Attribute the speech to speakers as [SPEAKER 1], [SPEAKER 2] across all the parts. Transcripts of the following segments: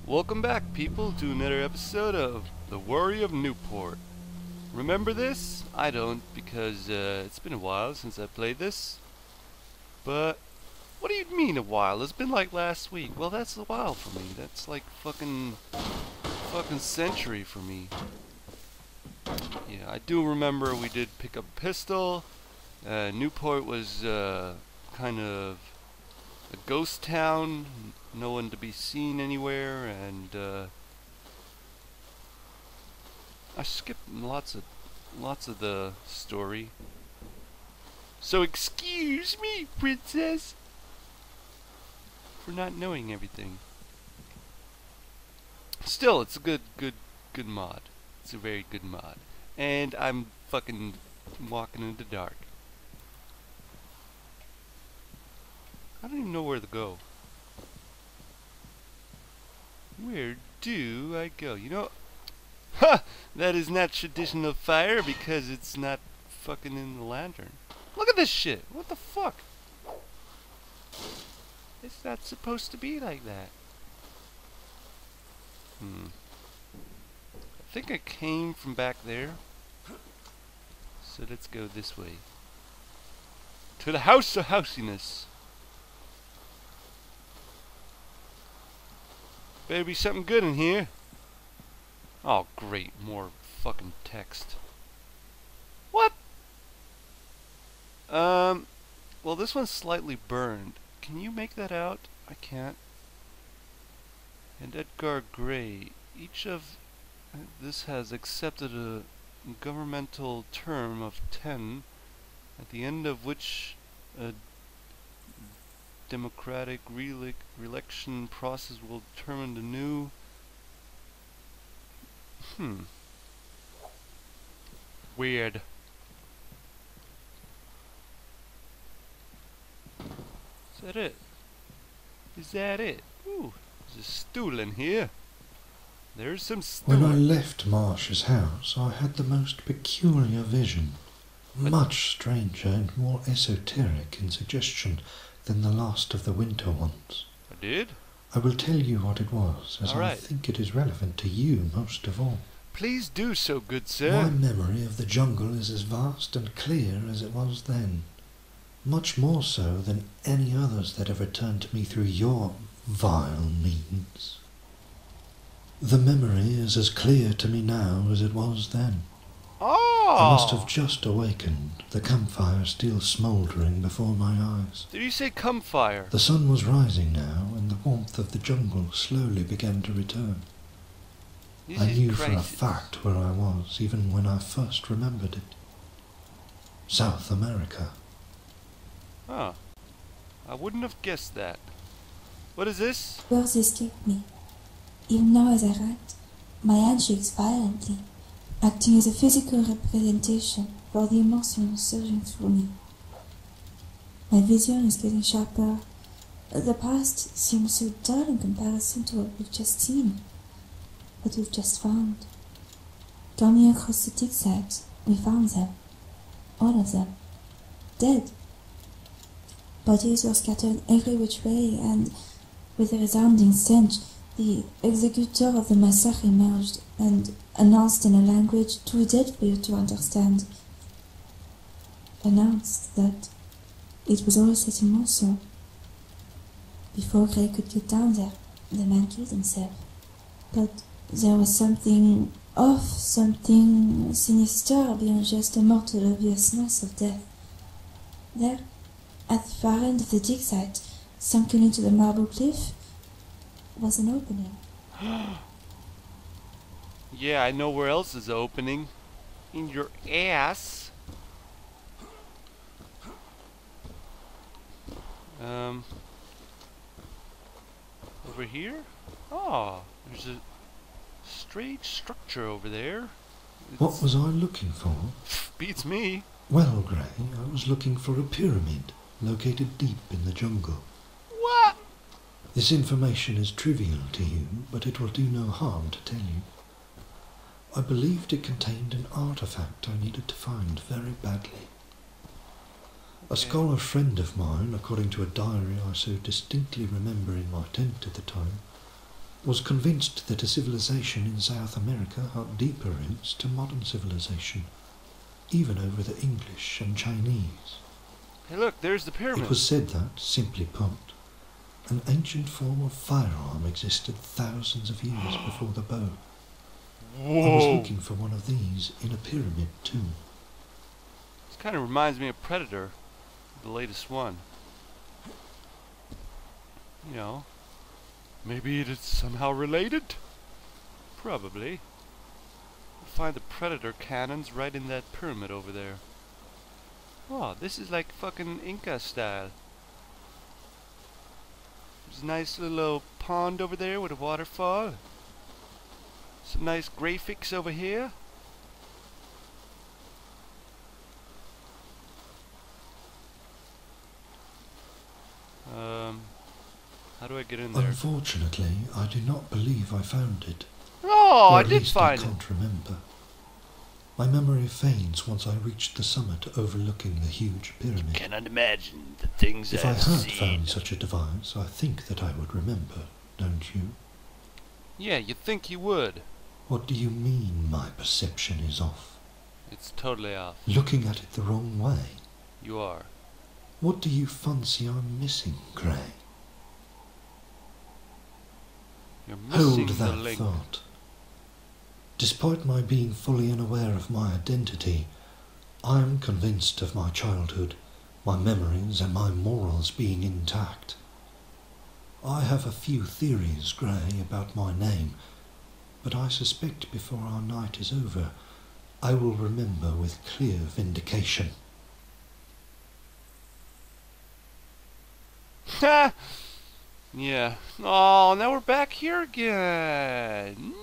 [SPEAKER 1] Welcome back, people, to another episode of the Worry of Newport. Remember this? I don't, because it's been a while since I played this. But what do you mean a while? It's been like last week. Well, that's a while for me. That's like fucking century for me. Yeah, I do remember we did pick up a pistol. Newport was kind of a ghost town, no one to be seen anywhere, and I skipped lots of the story. So excuse me, princess, for not knowing everything. Still, it's a good mod. It's a very good mod. And I'm fucking walking in the dark. I don't even know where to go. Where do I go? You know, ha! That is not traditional fire because it's not fucking in the lantern. Look at this shit. What the fuck? It's not supposed to be like that. I think I came from back there. So let's go this way. To the house of housiness. Better be something good in here. Oh, great. More fucking text. What? Well, this one's slightly burned. Can you make that out? I can't. And Edgar Gray. Each of this has accepted a governmental term of 10, at the end of which a democratic re-election process will determine the new weird. Is that it? Is that it? Ooh, there's a stool in here. There's some stool.
[SPEAKER 2] When I left Marsh's house, I had the most peculiar vision, much stranger and more esoteric in suggestion than the last of the winter ones.
[SPEAKER 1] I did?
[SPEAKER 2] I will tell you what it was, as
[SPEAKER 1] All right.
[SPEAKER 2] I think it is relevant to you most of all.
[SPEAKER 1] Please do so, good sir.
[SPEAKER 2] My memory of the jungle is as vast and clear as it was then, much more so than any others that have returned to me through your vile means. The memory is as clear to me now as it was then.
[SPEAKER 1] Oh!
[SPEAKER 2] I must have just awakened, the campfire still smouldering before my eyes.
[SPEAKER 1] Did you say campfire?
[SPEAKER 2] The sun was rising now, and the warmth of the jungle slowly began to return. I knew for a fact where I was, even when I first remembered it. South America.
[SPEAKER 1] Huh. I wouldn't have guessed that. What is this?
[SPEAKER 3] Words escape me. Even now as I write, my hand shakes violently, acting as a physical representation for the emotion surging through me. My vision is getting sharper. The past seems so dull in comparison to what we've just seen, what we've just found. Coming across the dig site, we found them. All of them. Dead. Bodies were scattered every which way, and with a resounding stench, the executor of the massacre emerged and announced in a language too dead for you to understand. Announced that it was all set in motion. Before Gray could get down there, the man killed himself. But there was something off, something sinister beyond just the mortal obviousness of death. There, at the far end of the dig site, sunken into the marble cliff, was an opening.
[SPEAKER 1] Yeah, I know where else is opening. In your ass. Over here? Oh, there's a strange structure over there.
[SPEAKER 2] What was I looking for?
[SPEAKER 1] Beats me.
[SPEAKER 2] Well, Gray, I was looking for a pyramid located deep in the jungle.
[SPEAKER 1] What?
[SPEAKER 2] This information is trivial to you, but it will do no harm to tell you. I believed it contained an artifact I needed to find very badly. A scholar friend of mine, according to a diary I so distinctly remember in my tent at the time, was convinced that a civilization in South America had deeper roots to modern civilization, even over the English and Chinese.
[SPEAKER 1] Hey look, there's the pyramid.
[SPEAKER 2] It was said that, simply put, an ancient form of firearm existed thousands of years before the bow.
[SPEAKER 1] Whoa.
[SPEAKER 2] I was looking for one of these in a pyramid too.
[SPEAKER 1] This kind of reminds me of Predator, the latest one. You know, maybe it is somehow related? Probably. We'll find the Predator cannons right in that pyramid over there. Oh, this is like fucking Inca style. There's a nice little pond over there with a waterfall. Some nice graphics over here. How do I get in there?
[SPEAKER 2] Unfortunately, I do not believe I found it.
[SPEAKER 1] Oh,
[SPEAKER 2] Or
[SPEAKER 1] I
[SPEAKER 2] at
[SPEAKER 1] did
[SPEAKER 2] least
[SPEAKER 1] find
[SPEAKER 2] I
[SPEAKER 1] it.
[SPEAKER 2] can't remember. My memory fades once I reached the summit overlooking the huge pyramid.
[SPEAKER 1] Cannot imagine the things
[SPEAKER 2] If I
[SPEAKER 1] I've
[SPEAKER 2] had
[SPEAKER 1] seen.
[SPEAKER 2] found such a device, I think that I would remember, don't you?
[SPEAKER 1] Yeah, you'd think you would.
[SPEAKER 2] What do you mean my perception is off?
[SPEAKER 1] It's totally off.
[SPEAKER 2] Looking at it the wrong way?
[SPEAKER 1] You are.
[SPEAKER 2] What do you fancy I'm missing, Gray?
[SPEAKER 1] You're missing
[SPEAKER 2] Hold
[SPEAKER 1] the
[SPEAKER 2] that
[SPEAKER 1] link.
[SPEAKER 2] thought. Despite my being fully unaware of my identity, I am convinced of my childhood, my memories and my morals being intact. I have a few theories, Gray, about my name, but I suspect before our night is over, I will remember with clear vindication.
[SPEAKER 1] Ha! Yeah. Oh, now we're back here again.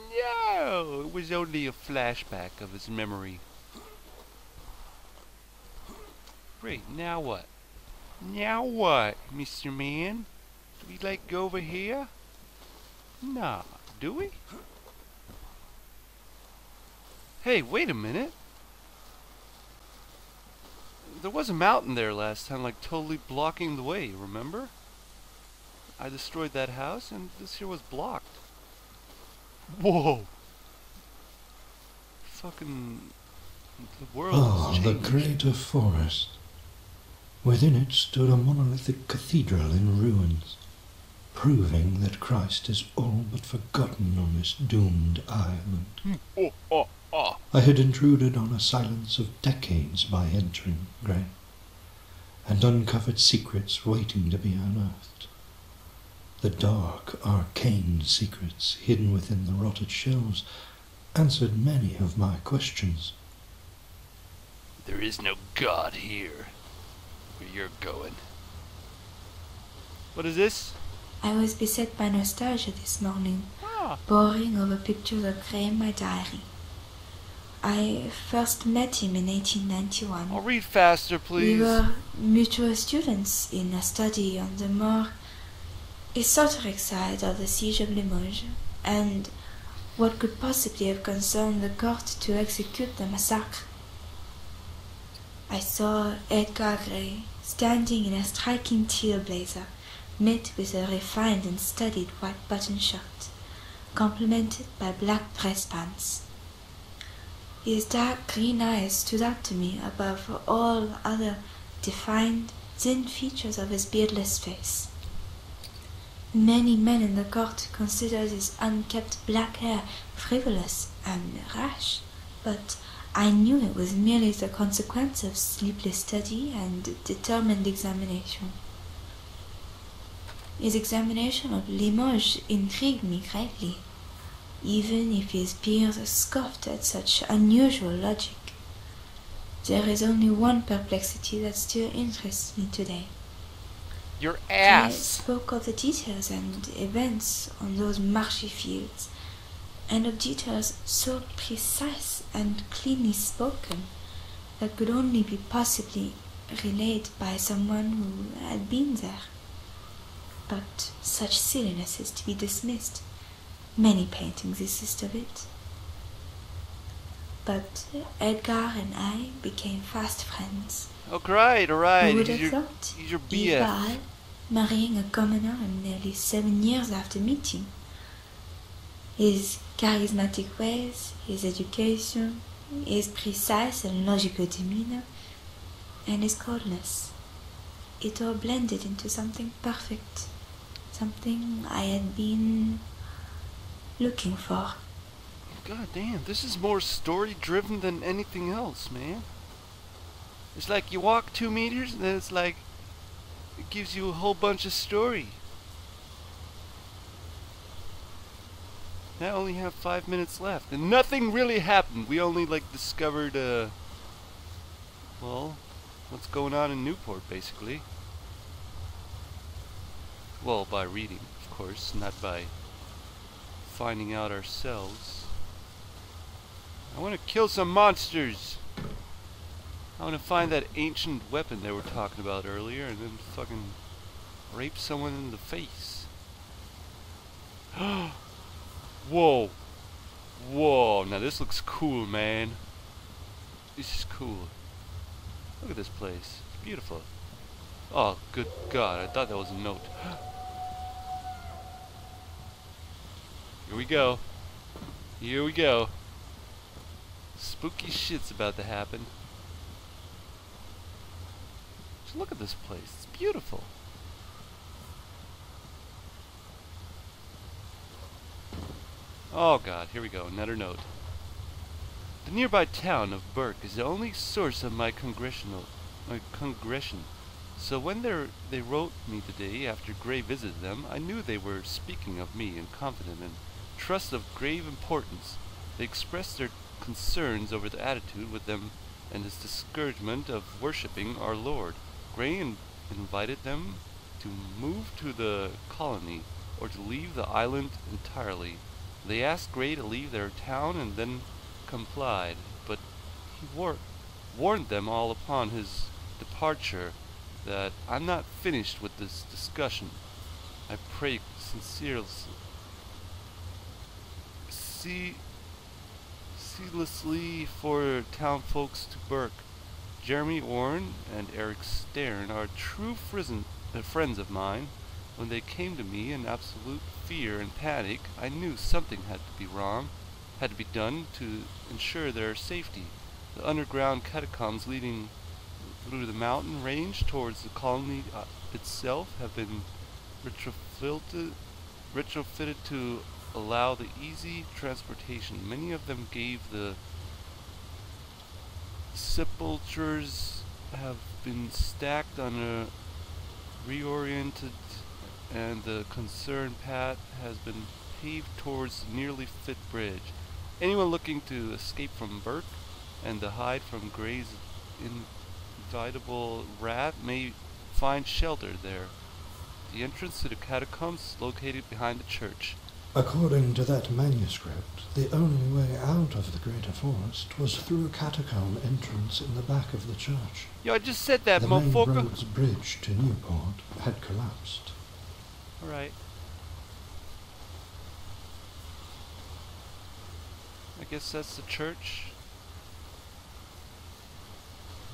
[SPEAKER 1] No, it was only a flashback of his memory. Great, now what? Now what, Mr. Man? Do we like go over here? Nah, do we? Hey, wait a minute. There was a mountain there last time, like totally blocking the way, remember? I destroyed that house and this here was blocked. Whoa! Fucking... the world has
[SPEAKER 2] The
[SPEAKER 1] changed.
[SPEAKER 2] greater forest. Within it stood a monolithic cathedral in ruins, proving that Christ is all but forgotten on this doomed island.
[SPEAKER 1] Oh, oh, oh.
[SPEAKER 2] I had intruded on a silence of decades by entering, Gray, and uncovered secrets waiting to be unearthed. The dark, arcane secrets hidden within the rotted shelves answered many of my questions.
[SPEAKER 1] There is no God here, where you're going. What is this?
[SPEAKER 3] I was beset by nostalgia this morning,
[SPEAKER 1] Ah,
[SPEAKER 3] poring over pictures of Gray in my diary. I first met him in 1891.
[SPEAKER 1] I'll read faster,
[SPEAKER 3] We
[SPEAKER 1] please.
[SPEAKER 3] were mutual students in a study on the more esoteric side of the siege of Limoges, and what could possibly have concerned the court to execute the massacre. I saw Edgar Gray standing in a striking teal blazer, knit with a refined and studied white button shirt, complemented by black dress pants. His dark green eyes stood out to me above all other defined, thin features of his beardless face. Many men in the court considered his unkempt black hair frivolous and rash, but I knew it was merely the consequence of sleepless study and determined examination. His examination of Limoges intrigued me greatly, even if his peers scoffed at such unusual logic. There is only one perplexity that still interests me today.
[SPEAKER 1] Your
[SPEAKER 3] He
[SPEAKER 1] ass.
[SPEAKER 3] spoke of the details and events on those marshy fields, and of details so precise and cleanly spoken that could only be possibly relayed by someone who had been there. But such silliness is to be dismissed. Many paintings exist of it. But Edgar and I became fast friends.
[SPEAKER 1] Oh, great, alright.
[SPEAKER 3] Who would
[SPEAKER 1] He's
[SPEAKER 3] have
[SPEAKER 1] your,
[SPEAKER 3] thought?
[SPEAKER 1] he's your
[SPEAKER 3] Yves
[SPEAKER 1] BF.
[SPEAKER 3] Barral, marrying a commoner nearly 7 years after meeting. his charismatic ways, his education, his precise and logical demeanor, and his coldness. It all blended into something perfect, something I had been looking for.
[SPEAKER 1] God damn, this is more story-driven than anything else, man. It's like you walk 2 meters and then it's like, it gives you a whole bunch of story. Now I only have 5 minutes left, and nothing really happened. We only discovered, well, what's going on in Newport, basically. Well, by reading, of course, not by finding out ourselves. I want to kill some monsters. I want to find that ancient weapon they were talking about earlier, and then fucking rape someone in the face. Whoa. Whoa. Now this looks cool, man. This is cool. Look at this place. It's beautiful. Oh, good God. I thought that was a note. Here we go. Here we go. Spooky shit's about to happen. Just look at this place. It's beautiful. Oh God, here we go, another note. The nearby town of Burke is the only source of my congression. So when they wrote me the day after Gray visited them, I knew they were speaking of me in confident and trust of grave importance. They expressed their concerns over the attitude with them and his discouragement of worshipping our Lord. Gray invited them to move to the colony or to leave the island entirely. They asked Gray to leave their town and then complied, but he warned them all upon his departure that I'm not finished with this discussion. I pray sincerely, ceaselessly for town folks to Burke. Jeremy Orne and Eric Stern are true friends of mine. When they came to me in absolute fear and panic, I knew something had to be done to ensure their safety. The underground catacombs leading through the mountain range towards the colony itself have been retrofitted to allow the easy transportation. Many of them gave the sepulchres have been stacked on a reoriented, and the concerned path has been paved towards the nearly fit bridge. Anyone looking to escape from Burke and to hide from Gray's inevitable wrath may find shelter there. The entrance to the catacombs is located behind the church.
[SPEAKER 2] According to that manuscript, the only way out of the greater forest was through a catacomb entrance in the back of the church.
[SPEAKER 1] Yo, I just said that,
[SPEAKER 2] the main
[SPEAKER 1] motherfucker.
[SPEAKER 2] road's bridge to Newport had collapsed.
[SPEAKER 1] Alright. I guess that's the church.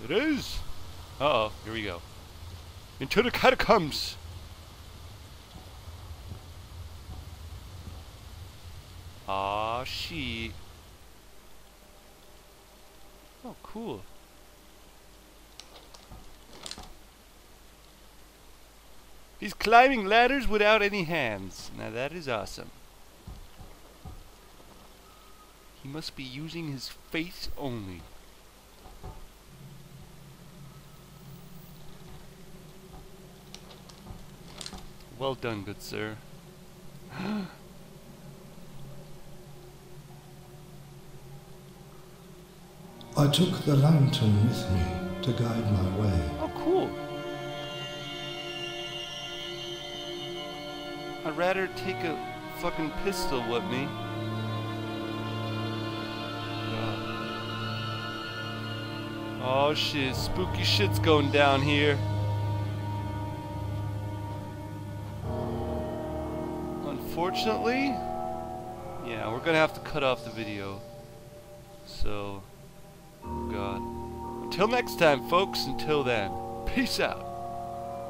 [SPEAKER 1] It is! Uh-oh, here we go. Into the catacombs! Aw, shit. Oh, cool. He's climbing ladders without any hands. Now that is awesome. He must be using his face only. Well done, good sir.
[SPEAKER 2] I took the lantern with me to guide my way.
[SPEAKER 1] Oh, cool. I'd rather take a fucking pistol with me. Oh shit, spooky shit's going down here. Unfortunately, yeah, we're gonna have to cut off the video. So, God. Until next time, folks, until then, peace out.